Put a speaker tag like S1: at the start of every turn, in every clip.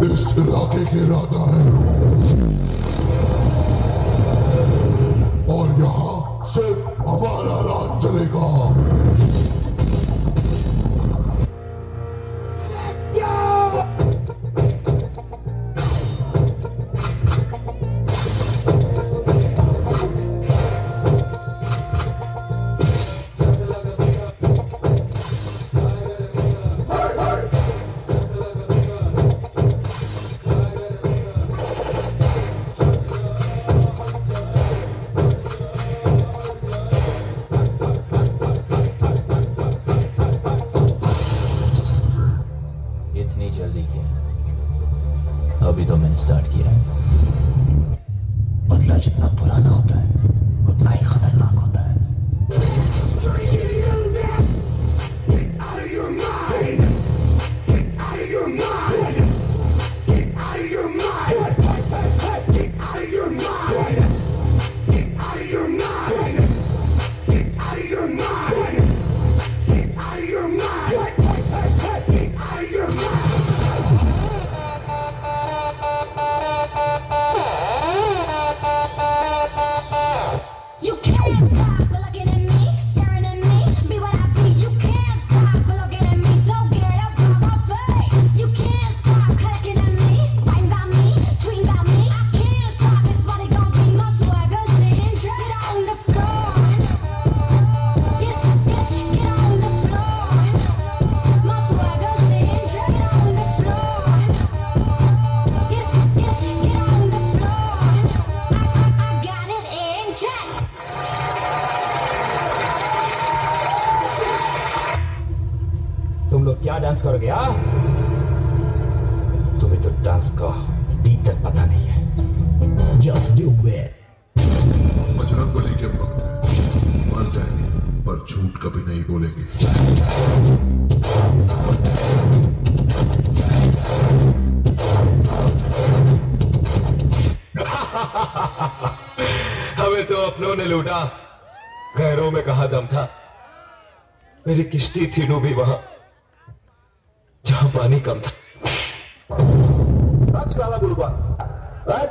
S1: इस इलाके के राजा हैं और यहाँ सिर्फ हमारा राज चलेगा।
S2: इतनी जल्दी किया? अभी तो मैंने स्टार्ट किया है।
S3: बदला जितना पुराना होता है उतना ही खतरनाक होता है।
S4: You can't stop looking at me, staring at me, be what I be. You can't stop looking at me, so get up on my face. You can't stop looking at me, writing about me, tweeting about me. I can't stop, it's what it gon' be. My swagger's in, get on the floor. Get on the floor. My swagger's in, get on the floor. Get on the floor. I got it in check.
S3: तुम लोग क्या dance करोगे? तुम्हें तो dance का D तक पता नहीं है। Just do it.
S1: बजरंगबली के भक्त हैं, मर जाएंगे पर झूठ कभी नहीं बोलेंगे।
S5: हमें तो अपनों ने लूटा, गैरों में कहा दम था। मेरी किश्ती थी डूबी वहां जहां पानी कम था।
S6: साला बुड़बा,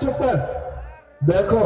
S6: चुप कर। देखो